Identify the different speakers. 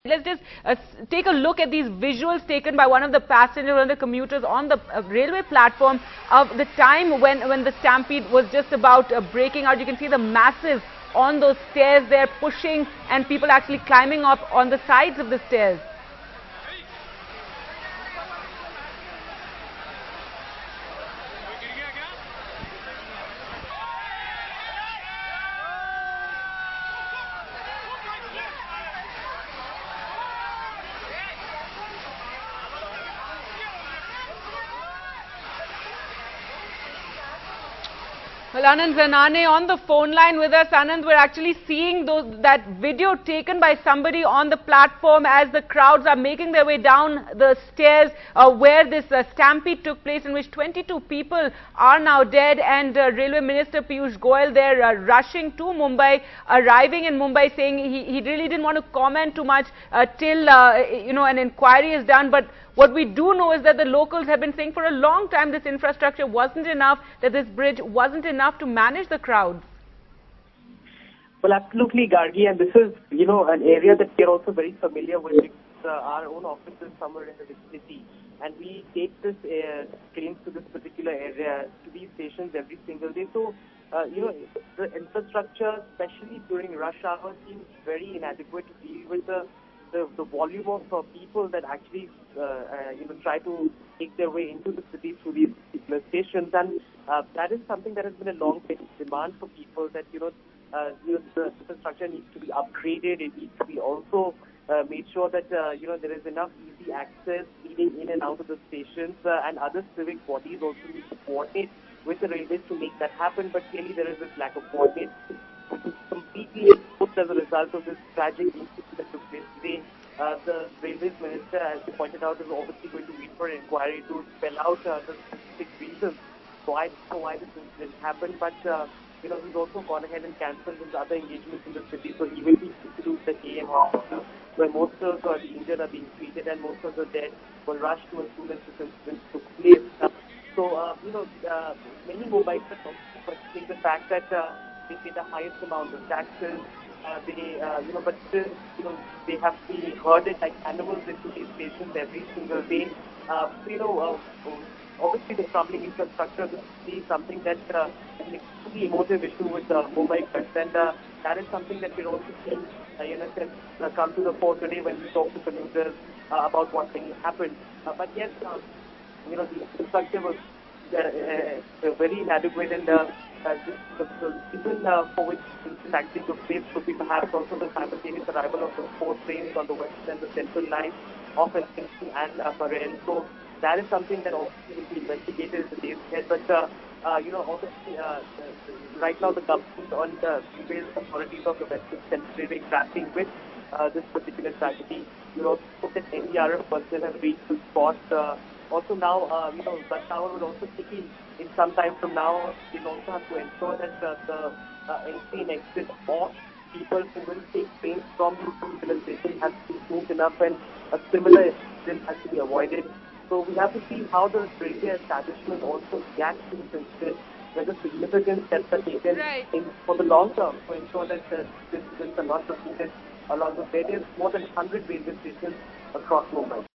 Speaker 1: Let's just take a look at these visuals taken by one of the passengers, one of the commuters on the railway platform of the time when the stampede was just about breaking out. You can see the masses on those stairs there pushing, and people actually climbing up on the sides of the stairs. Well, Anand Zanane on the phone line with us. Anand, we're actually seeing that video taken by somebody on the platform as the crowds are making their way down the stairs where this stampede took place, in which 22 people are now dead, and Railway Minister Piyush Goyal there rushing to Mumbai, arriving in Mumbai, saying he really didn't want to comment too much till an inquiry is done. But what we do know is that the locals have been saying for a long time this infrastructure wasn't enough, that this bridge wasn't enough to manage the crowds.
Speaker 2: Well, absolutely, Gargi, and this is, an area that we're also very familiar with. Our own office is somewhere in the vicinity, and we take this trains to this particular area, to these stations every single day. So, the infrastructure, especially during rush hour, seems very inadequate to deal with the volume of people that actually try to make their way into the city through these particular stations, and that is something that has been a long demand for people, that the infrastructure needs to be upgraded. It needs to be also made sure that there is enough easy access leading in and out of the stations, and other civic bodies also need to coordinate with the railways to make that happen. But clearly there is this lack of coordination, which is completely exposed as a result of this tragic incident that took place today. The Railways Minister, as you pointed out, is obviously going to wait for an inquiry to spell out the specific reasons why this incident happened. But he's also gone ahead and cancelled his other engagements in the city, so he will be to the AM hospital, where most of the injured are being treated and most of the dead were rushed to as soon as this incident took place. Many Mumbai's are questioning the fact that they pay the highest amount of taxes. But still, they have to be herded like animals into these stations every single day. Obviously the crumbling infrastructure of the city is something that is an extremely emotive issue with Mumbai, and that is something that we're also seeing, come to the fore today when we talk to commuters about what really happened. But yes, the infrastructure was very inadequate, and the reason for which this actually took place could be perhaps also the simultaneous arrival of the 4 trains on the west and the central line of Elphinstone and PAREL. So that is something that also will be investigated in the days ahead. But obviously, right now the government on the railway authorities of the Western Central Railway grappling with this particular tragedy. You also hope that NDRF personnel have reached the spot. Also now, rush hour will also kick in some time from now. We also have to ensure that the entry and exit of people who will take trains from this particular station has to be smooth enough, and a similar incident has to be avoided. So we have to see how the railway establishment also reacts to this incident, whether significant steps are taken for the long term to ensure that these incidents are not repeated along the various more than 100 railway stations across Mumbai.